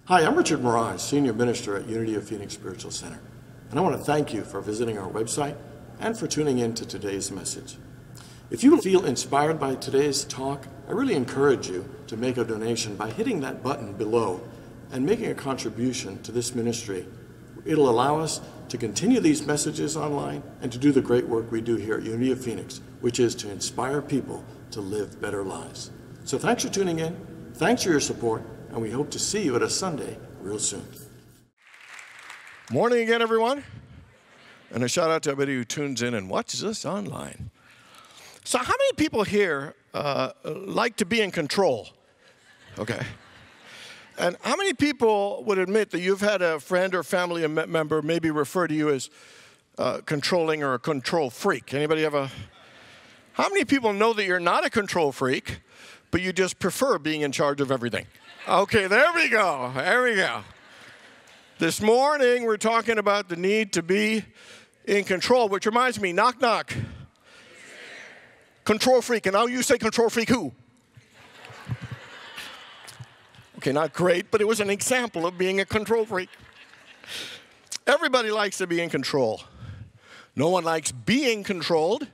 Hi, I'm Richard Maraj, Senior Minister at Unity of Phoenix Spiritual Center, and I want to thank you for visiting our website and for tuning in to today's message. If you feel inspired by today's talk, I really encourage you to make a donation by hitting that button below and making a contribution to this ministry. It'll allow us to continue these messages online and to do the great work we do here at Unity of Phoenix, which is to inspire people to live better lives. So thanks for tuning in, thanks for your support, and we hope to see you at a Sunday real soon. Morning again, everyone. And a shout out to everybody who tunes in and watches us online. So how many people here like to be in control? Okay. And how many people would admit that you've had a friend or family member maybe refer to you as controlling or a control freak? Anybody have a... How many people know that you're not a control freak, but you just prefer being in charge of everything? Okay, there we go. There we go. This morning, we're talking about the need to be in control, which reminds me, knock, knock. Control freak. And now you say control freak who? Okay, not great, but it was an example of being a control freak. Everybody likes to be in control. No one likes being controlled.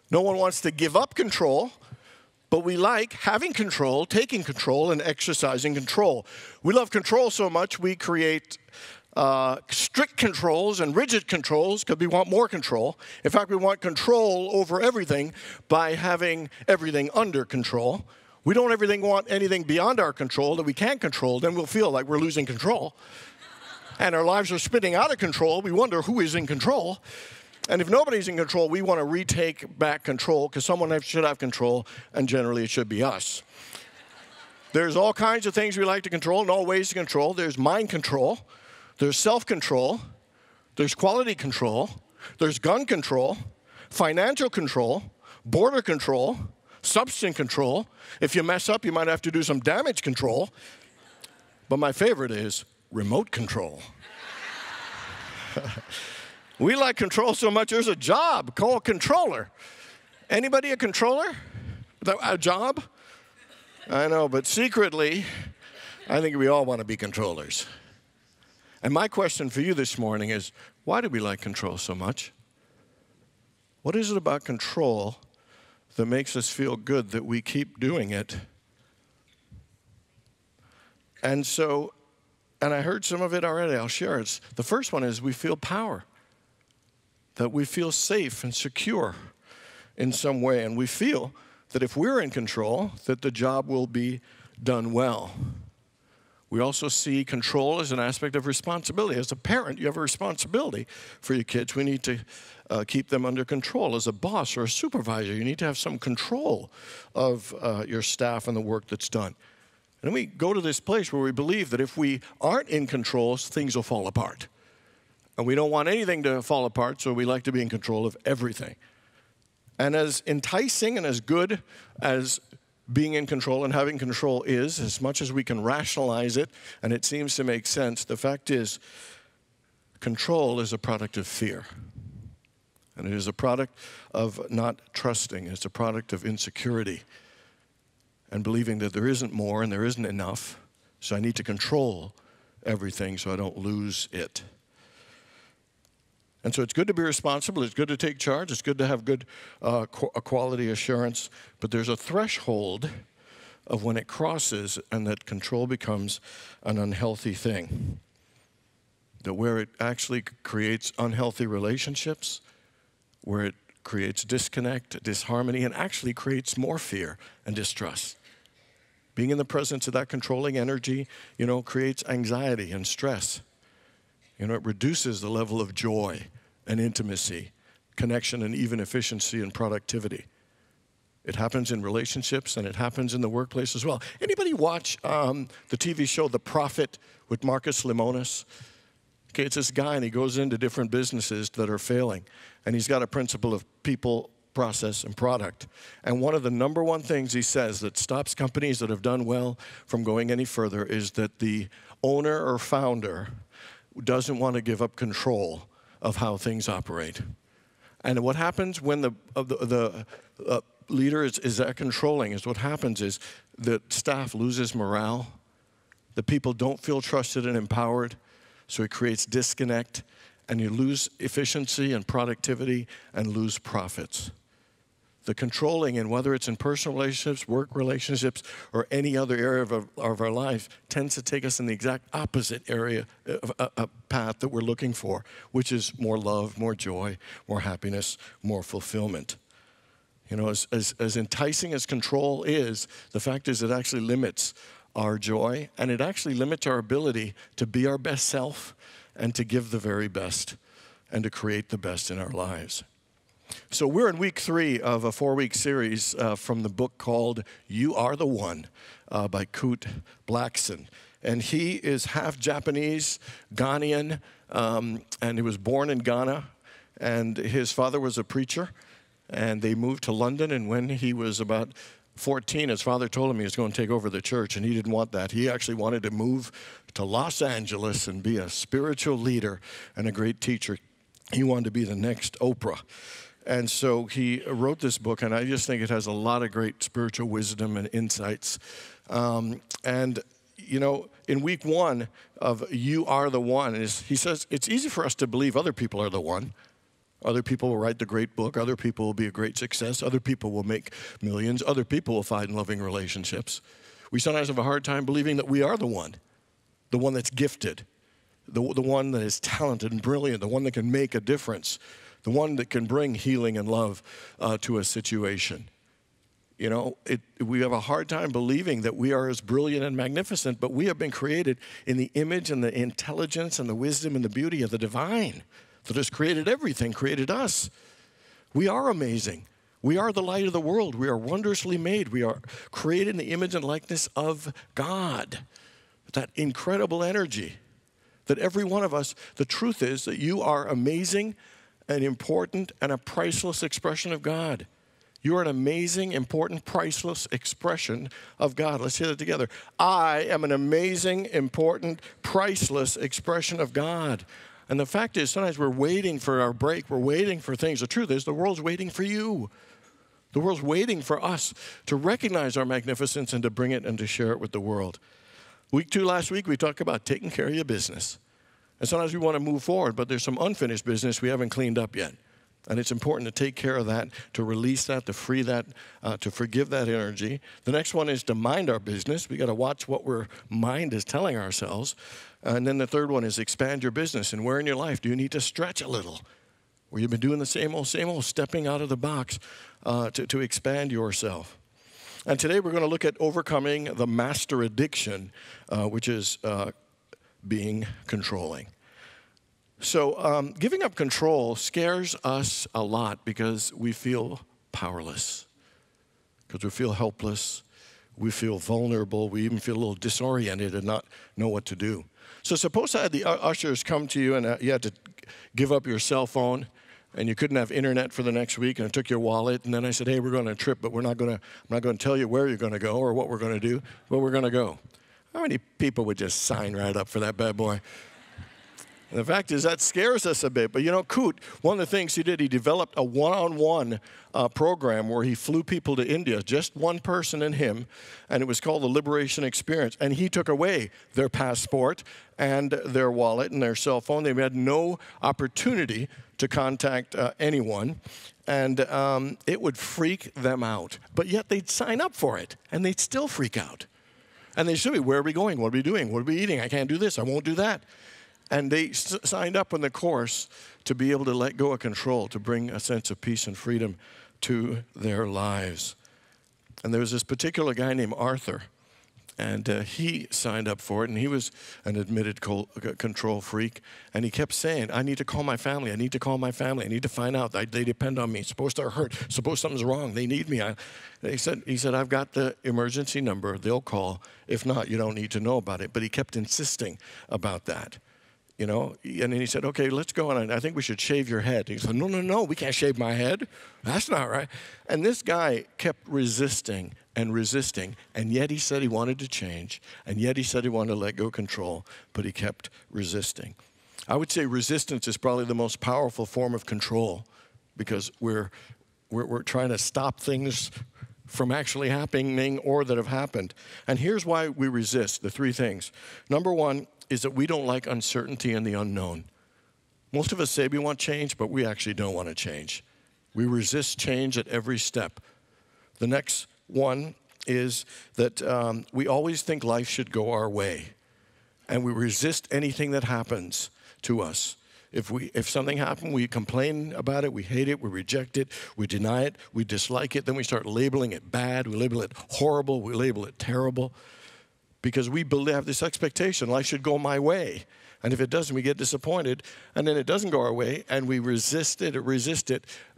No one wants to give up control. But we like having control, taking control, and exercising control. We love control so much, we create strict controls and rigid controls because we want more control. In fact, we want control over everything by having everything under control. We don't want anything beyond our control that we can't control, then we'll feel like we're losing control. And our lives are spinning out of control. We wonder who is in control. And if nobody's in control, we want to retake back control because someone should have control, and generally it should be us. There's all kinds of things we like to control and all ways to control. There's mind control. There's self-control. There's quality control. There's gun control, financial control, border control, substance control. If you mess up, you might have to do some damage control. But my favorite is remote control. We like control so much, there's a job called controller. Anybody a controller? A job? I know, but secretly, I think we all want to be controllers. And my question for you this morning is, why do we like control so much? What is it about control that makes us feel good that we keep doing it? And I heard some of it already, I'll share it. The first one is we feel power. That we feel safe and secure in some way. And we feel that if we're in control, that the job will be done well. We also see control as an aspect of responsibility. As a parent, you have a responsibility for your kids. We need to keep them under control. As a boss or a supervisor, you need to have some control of your staff and the work that's done. And then we go to this place where we believe that if we aren't in control, things will fall apart. And we don't want anything to fall apart, so we like to be in control of everything. And as enticing and as good as being in control and having control is, as much as we can rationalize it, and it seems to make sense, the fact is, control is a product of fear. And it is a product of not trusting. It's a product of insecurity and believing that there isn't more and there isn't enough, so I need to control everything so I don't lose it. And so it's good to be responsible, it's good to take charge, it's good to have good quality assurance, but there's a threshold of when it crosses and that control becomes an unhealthy thing. That where it actually creates unhealthy relationships, where it creates disconnect, disharmony, and actually creates more fear and distrust. Being in the presence of that controlling energy, creates anxiety and stress. It reduces the level of joy and intimacy, connection, and even efficiency and productivity. It happens in relationships, and it happens in the workplace as well. Anybody watch the TV show The Prophet with Marcus Lemonis? Okay, it's this guy, and he goes into different businesses that are failing, and he's got a principle of people, process, and product. And one of the number one things he says that stops companies that have done well from going any further is that the owner or founder doesn't want to give up control of how things operate. And what happens when the leader is that controlling is what happens is that staff loses morale, The people don't feel trusted and empowered, so it creates disconnect, and you lose efficiency and productivity and lose profits. The controlling, and whether it's in personal relationships, work relationships, or any other area of our life, tends to take us in the exact opposite area, path that we're looking for, which is more love, more joy, more happiness, more fulfillment. You know, as enticing as control is, the fact is it actually limits our joy, and it actually limits our ability to be our best self and to give the very best and to create the best in our lives. So we're in week 3 of a 4-week series from the book called You Are the One by Kurt Blackson. And he is half Japanese, Ghanaian, and he was born in Ghana. And his father was a preacher. And they moved to London. And when he was about 14, his father told him he was going to take over the church. And he didn't want that. He actually wanted to move to Los Angeles and be a spiritual leader and a great teacher. He wanted to be the next Oprah. And so he wrote this book, and I just think it has a lot of great spiritual wisdom and insights. And, you know, in week 1 of You Are the One, he says it's easy for us to believe other people are the one. Other people will write the great book. Other people will be a great success. Other people will make millions. Other people will find loving relationships. We sometimes have a hard time believing that we are the one that's gifted, the one that is talented and brilliant, the one that can make a difference, the one that can bring healing and love to a situation. You know, we have a hard time believing that we are as brilliant and magnificent, but we have been created in the image and the intelligence and the wisdom and the beauty of the divine that has created everything, created us. We are amazing. We are the light of the world. We are wondrously made. We are created in the image and likeness of God. That incredible energy that every one of us, the truth is that you are amazing and important and a priceless expression of God. You are an amazing, important, priceless expression of God. Let's say that together. I am an amazing, important, priceless expression of God. And the fact is, sometimes we're waiting for our break. We're waiting for things. The truth is, the world's waiting for you. The world's waiting for us to recognize our magnificence and to bring it and to share it with the world. Week 2 last week, we talked about taking care of your business. And sometimes we want to move forward, but there's some unfinished business we haven't cleaned up yet. And it's important to take care of that, to release that, to free that, to forgive that energy. The next one is to mind our business. We got to watch what our mind is telling ourselves. And then the third one is expand your business. And where in your life do you need to stretch a little? Where you've been doing the same old, stepping out of the box to expand yourself. And today we're going to look at overcoming the master addiction, which is being controlling. So giving up control scares us a lot because we feel powerless, because we feel helpless, we feel vulnerable, we even feel a little disoriented and not know what to do. So suppose I had the ushers come to you and you had to give up your cell phone and you couldn't have internet for the next week, and I took your wallet, and then I said, hey, we're going on a trip, but I'm not going to tell you where you're going to go or what we're going to do, but we're going to go. How many people would just sign right up for that bad boy? And the fact is that scares us a bit. But you know, Kurt, one of the things he did, he developed a one-on-one program where he flew people to India, just one person and him, and it was called the Liberation Experience. And he took away their passport and their wallet and their cell phone. They had no opportunity to contact anyone, and it would freak them out. But yet they'd sign up for it, and they'd still freak out. And they'd say, where are we going? What are we doing? What are we eating? I can't do this. I won't do that. And they signed up in the course to be able to let go of control, to bring a sense of peace and freedom to their lives. And there was this particular guy named Arthur, and he signed up for it, and he was an admitted control freak. And he kept saying, I need to call my family. I need to call my family. I need to find out. They depend on me. Suppose they're hurt. Suppose something's wrong. They need me. He said, I've got the emergency number. They'll call. If not, you don't need to know about it. But he kept insisting about that. You know, and then he said, okay, let's go on. I think we should shave your head. He said, no, we can't shave my head. That's not right. And this guy kept resisting, and yet he said he wanted to change, and yet he said he wanted to let go of control, but he kept resisting. I would say resistance is probably the most powerful form of control because we're trying to stop things from actually happening or that have happened. And here's why we resist, the three things. Number one is that we don't like uncertainty and the unknown. Most of us say we want change, but we actually don't want to change. We resist change at every step. The next one is that we always think life should go our way, and we resist anything that happens to us. If something happened, we complain about it, we hate it, we reject it, we deny it, we dislike it, then we start labeling it bad, we label it horrible, we label it terrible, because we have this expectation, life should go my way. And if it doesn't, we get disappointed, and then it doesn't go our way, and we resist it,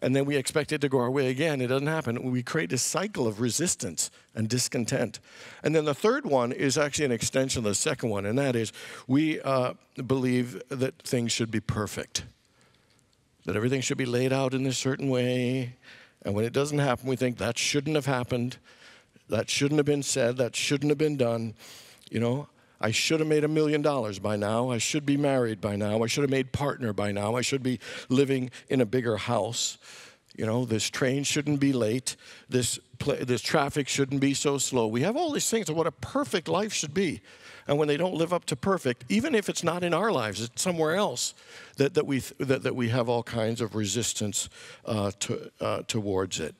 and then we expect it to go our way again. It doesn't happen. We create a cycle of resistance and discontent. And then the third one is actually an extension of the second one, and that is we believe that things should be perfect, that everything should be laid out in a certain way, and when it doesn't happen, we think that shouldn't have happened, that shouldn't have been said, that shouldn't have been done, you know. I should have made $1 million by now. I should be married by now. I should have made partner by now. I should be living in a bigger house. You know, this train shouldn't be late. This traffic shouldn't be so slow. We have all these things of what a perfect life should be. And when they don't live up to perfect, even if it's not in our lives, it's somewhere else, that we have all kinds of resistance towards it.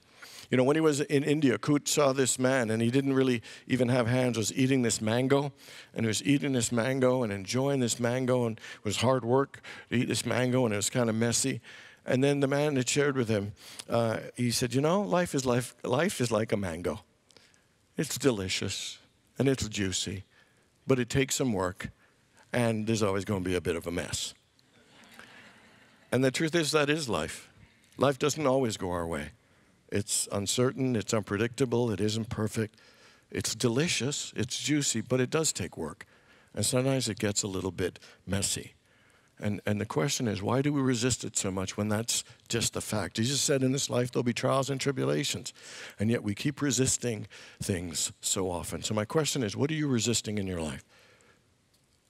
You know, when he was in India, Kut saw this man, and he didn't really even have hands, was eating this mango, and he was eating this mango and enjoying this mango, and it was hard work to eat this mango, and it was kind of messy. And then the man had shared with him, he said, you know, life is like a mango. It's delicious, and it's juicy, but it takes some work, and there's always going to be a bit of a mess. And the truth is, that is life. Life doesn't always go our way. It's uncertain, it's unpredictable, it isn't perfect. It's delicious, it's juicy, but it does take work. And sometimes it gets a little bit messy. And the question is, why do we resist it so much when that's just the fact? Jesus said in this life there'll be trials and tribulations, and yet we keep resisting things so often. So my question is, what are you resisting in your life?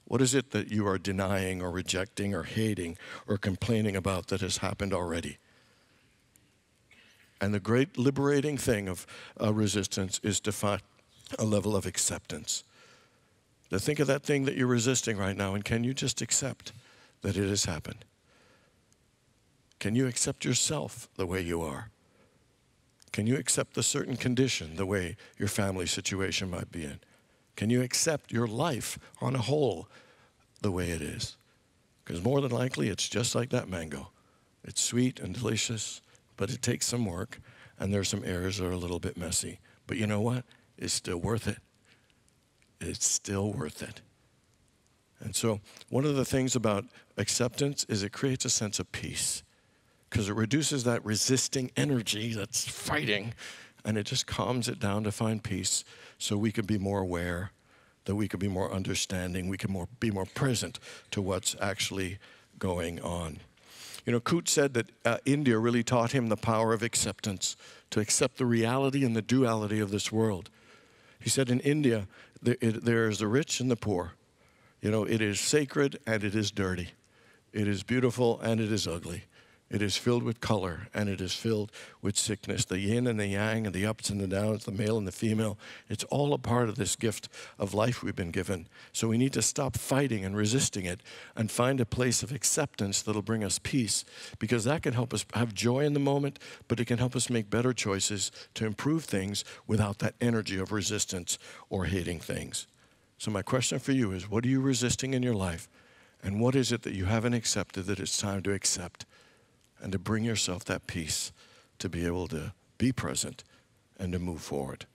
What is it that you are denying or rejecting or hating or complaining about that has happened already? And the great liberating thing of resistance is to find a level of acceptance. To think of that thing that you're resisting right now, and can you just accept that it has happened? Can you accept yourself the way you are? Can you accept the certain condition the way your family situation might be in? Can you accept your life on a whole the way it is? Because more than likely, it's just like that mango. It's sweet and delicious, but it takes some work, and there's some areas that are a little bit messy. But you know what? It's still worth it. It's still worth it. And so one of the things about acceptance is it creates a sense of peace, because it reduces that resisting energy that's fighting, and it just calms it down to find peace so we can be more aware, that we can be more understanding, we can be more present to what's actually going on. You know, Kut said that India really taught him the power of acceptance, to accept the reality and the duality of this world. He said in India, there is the rich and the poor. You know, it is sacred and it is dirty. It is beautiful and it is ugly. It is filled with color and it is filled with sickness. The yin and the yang and the ups and the downs, the male and the female, it's all a part of this gift of life we've been given. So we need to stop fighting and resisting it and find a place of acceptance that'll bring us peace, because that can help us have joy in the moment, but it can help us make better choices to improve things without that energy of resistance or hating things. So my question for you is, what are you resisting in your life? And what is it that you haven't accepted that it's time to accept? And to bring yourself that peace to be able to be present and to move forward.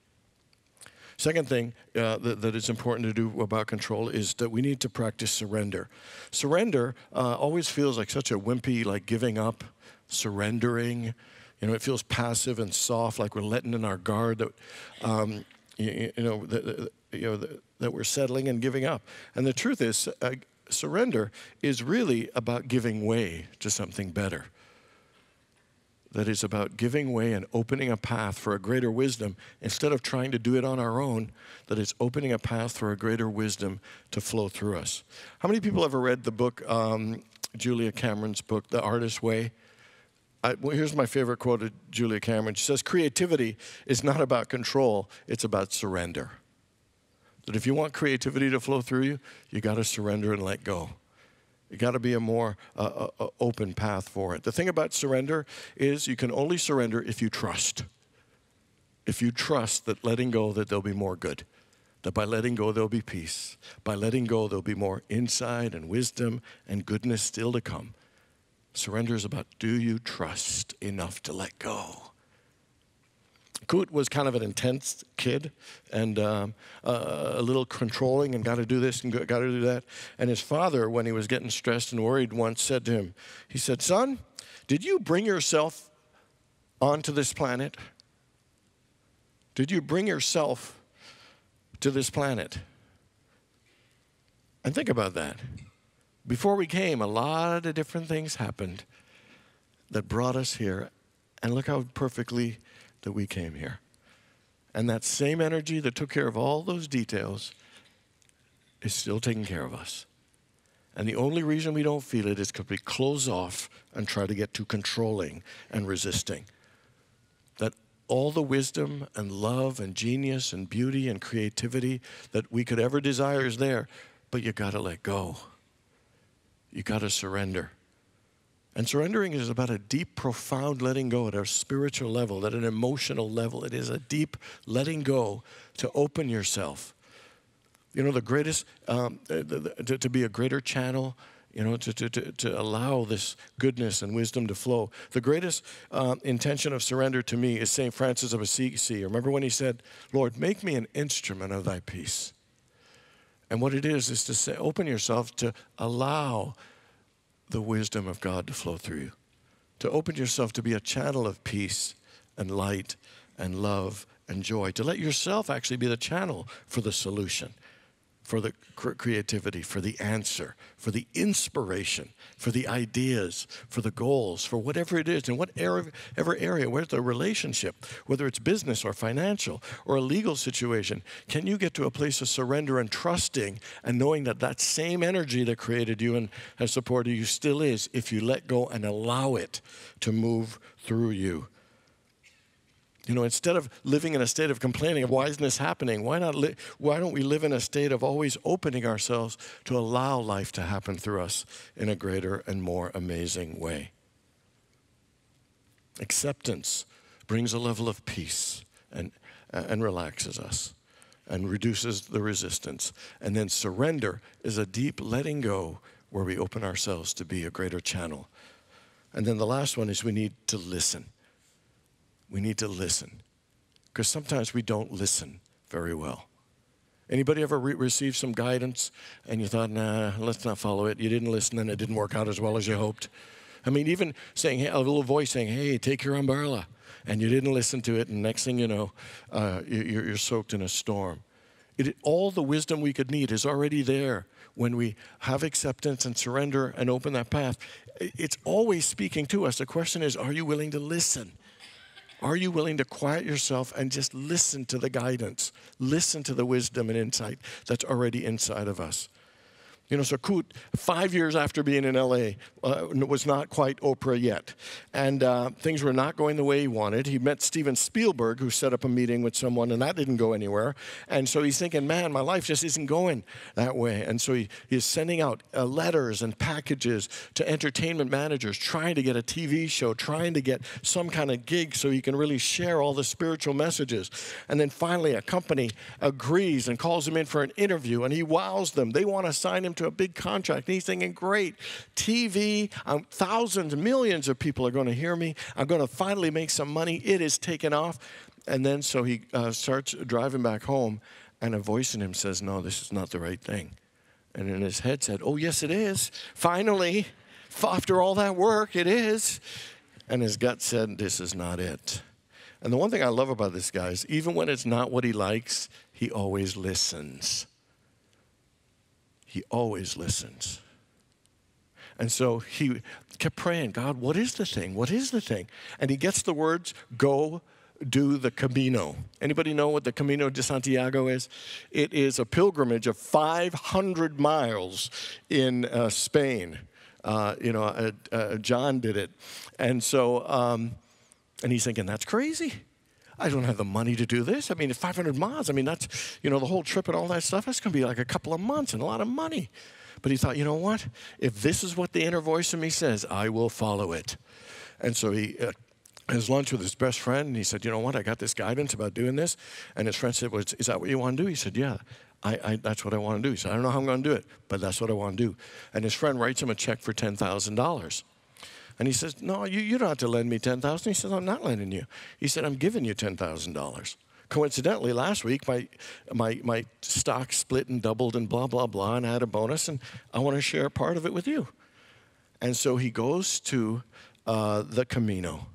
Second thing that is important to do about control is that we need to practice surrender. Surrender always feels like such a wimpy, like giving up, surrendering. You know, it feels passive and soft, like we're letting in our guard, that that we're settling and giving up. And the truth is, surrender is really about giving way to something better. That is about giving way and opening a path for a greater wisdom instead of trying to do it on our own, that it's opening a path for a greater wisdom to flow through us. How many people ever read the book, Julia Cameron's book, The Artist's Way? Well, here's my favorite quote of Julia Cameron. She says, creativity is not about control, it's about surrender. That if you want creativity to flow through you, you got to surrender and let go. You got to be a more open path for it. The thing about surrender is you can only surrender if you trust. If you trust that letting go, that there'll be more good. That by letting go, there'll be peace. By letting go, there'll be more insight and wisdom and goodness still to come. Surrender is about, do you trust enough to let go? Kut was kind of an intense kid and a little controlling and got to do this and got to do that. And his father, when he was getting stressed and worried once, said to him, he said, son, did you bring yourself onto this planet? Did you bring yourself to this planet? And think about that. Before we came, a lot of different things happened that brought us here. And look how perfectly that we came here. And that same energy that took care of all those details is still taking care of us. And the only reason we don't feel it is because we close off and try to get too controlling and resisting. That all the wisdom and love and genius and beauty and creativity that we could ever desire is there, but you got to let go. You got to surrender. And surrendering is about a deep, profound letting go at a spiritual level, at an emotional level. It is a deep letting go to open yourself. You know, the greatest, to be a greater channel, you know, to allow this goodness and wisdom to flow. The greatest intention of surrender to me is St. Francis of Assisi. Remember when he said, Lord, make me an instrument of thy peace. And what it is to say, open yourself to allow the wisdom of God to flow through you. To open yourself to be a channel of peace and light and love and joy. To let yourself actually be the channel for the solution, for the creativity, for the answer, for the inspiration, for the ideas, for the goals, for whatever it is, in whatever area, where's the relationship, whether it's business or financial or a legal situation, can you get to a place of surrender and trusting and knowing that that same energy that created you and has supported you still is if you let go and allow it to move through you. You know, instead of living in a state of complaining of why isn't this happening, why don't we live in a state of always opening ourselves to allow life to happen through us in a greater and more amazing way? Acceptance brings a level of peace and relaxes us and reduces the resistance. And then surrender is a deep letting go where we open ourselves to be a greater channel. And then the last one is we need to listen. We need to listen, because sometimes we don't listen very well. Anybody ever received some guidance and you thought, nah, let's not follow it. You didn't listen and it didn't work out as well as you hoped. I mean, even saying, hey, a little voice saying, hey, take your umbrella, and you didn't listen to it, and next thing you know, you're soaked in a storm. All the wisdom we could need is already there when we have acceptance and surrender and open that path. It's always speaking to us. The question is, are you willing to listen? Are you willing to quiet yourself and just listen to the guidance, listen to the wisdom and insight that's already inside of us? You know, so Kut, 5 years after being in L.A., was not quite Oprah yet. And things were not going the way he wanted. He met Steven Spielberg, who set up a meeting with someone, and that didn't go anywhere. And so he's thinking, man, my life just isn't going that way. And so he's sending out letters and packages to entertainment managers, trying to get a TV show, trying to get some kind of gig so he can really share all the spiritual messages. And then finally, a company agrees and calls him in for an interview, and he wows them. They want to sign him to a big contract. And he's thinking, great, TV, thousands, millions of people are going to hear me. I'm going to finally make some money. It is taken off. And then so he starts driving back home, and a voice in him says, no, this is not the right thing. And in his head said, oh, yes, it is. Finally, after all that work, it is. And his gut said, this is not it. And the one thing I love about this guy is even when it's not what he likes, he always listens. He always listens. And so he kept praying, God, what is the thing? What is the thing? And he gets the words, go do the Camino. Anybody know what the Camino de Santiago is? It is a pilgrimage of 500 miles in Spain. John did it. And so, and he's thinking, that's crazy. I don't have the money to do this. I mean, 500 miles, I mean, that's, the whole trip and all that stuff, that's going to be like a couple of months and a lot of money. But he thought, you know what? If this is what the inner voice in me says, I will follow it. And so he has lunch with his best friend, and he said, you know what? I got this guidance about doing this. And his friend said, well, is that what you want to do? He said, yeah, that's what I want to do. He said, I don't know how I'm going to do it, but that's what I want to do. And his friend writes him a check for $10,000. And he says, no, you don't have to lend me $10,000. He says, I'm not lending you. He said, I'm giving you $10,000. Coincidentally, last week, my stock split and doubled and blah, blah, blah, and I had a bonus, and I want to share part of it with you. And so he goes to the Camino,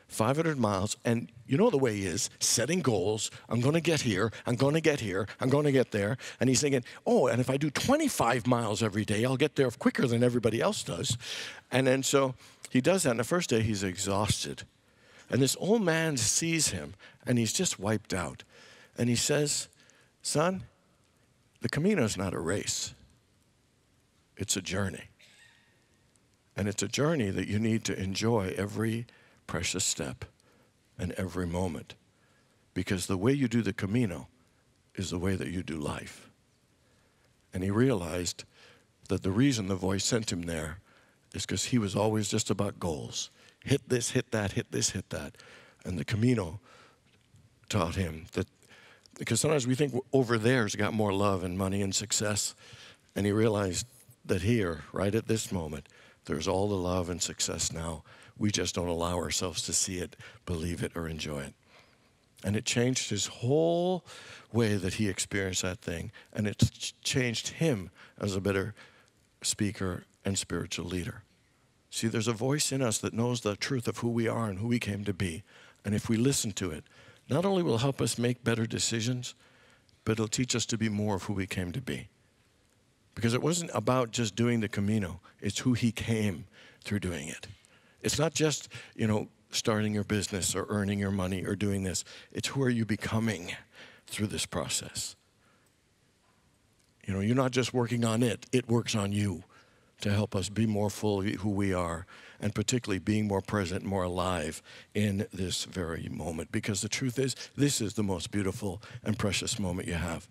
500 miles, and you know the way he is, setting goals. I'm going to get here, I'm going to get here, I'm going to get there. And he's thinking, oh, and if I do 25 miles every day, I'll get there quicker than everybody else does. And then so he does that, and the first day he's exhausted. And this old man sees him, and he's just wiped out. And he says, son, the Camino's not a race. It's a journey. And it's a journey that you need to enjoy every precious step and every moment. Because the way you do the Camino is the way that you do life. And he realized that the reason the voice sent him there is because he was always just about goals. Hit this, hit that, hit this, hit that. And the Camino taught him that, because sometimes we think over there's got more love and money and success. And he realized that here, right at this moment, there's all the love and success now. We just don't allow ourselves to see it, believe it, or enjoy it. And it changed his whole way that he experienced that thing. And it's changed him as a better speaker and spiritual leader. See, there's a voice in us that knows the truth of who we are and who we came to be. And if we listen to it, not only will it help us make better decisions, but it'll teach us to be more of who we came to be. Because it wasn't about just doing the Camino. It's who he came through doing it. It's not just, starting your business or earning your money or doing this. It's who are you becoming through this process. You're not just working on it. It works on you to help us be more fully who we are, and particularly being more present, more alive in this very moment. Because the truth is, this is the most beautiful and precious moment you have.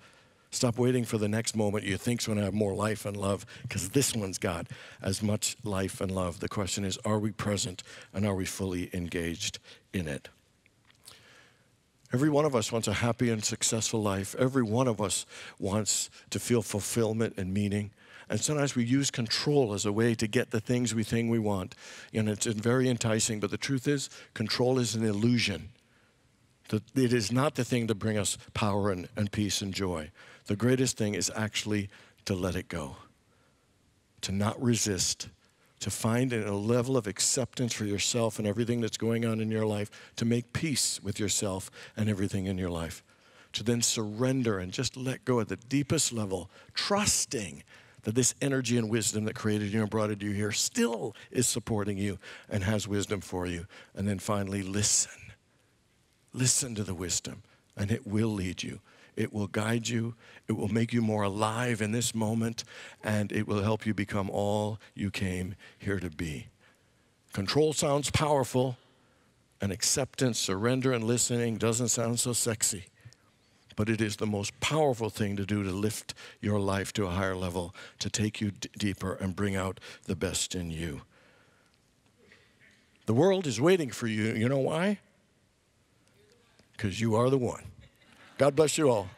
Stop waiting for the next moment you think's going to have more life and love, because this one's got as much life and love. The question is, are we present and are we fully engaged in it? Every one of us wants a happy and successful life. Every one of us wants to feel fulfillment and meaning. And sometimes we use control as a way to get the things we think we want. And it's very enticing, but the truth is, control is an illusion. It is not the thing to bring us power and peace and joy. The greatest thing is actually to let it go, to not resist, to find a level of acceptance for yourself and everything that's going on in your life, to make peace with yourself and everything in your life, to then surrender and just let go at the deepest level, trusting that this energy and wisdom that created you and brought you here still is supporting you and has wisdom for you. And then finally, listen. Listen to the wisdom, and it will lead you. It will guide you. It will make you more alive in this moment, and it will help you become all you came here to be. Control sounds powerful, and acceptance, surrender, and listening doesn't sound so sexy. But it is the most powerful thing to do to lift your life to a higher level, to take you deeper and bring out the best in you. The world is waiting for you. You know why? Because you are the one. God bless you all.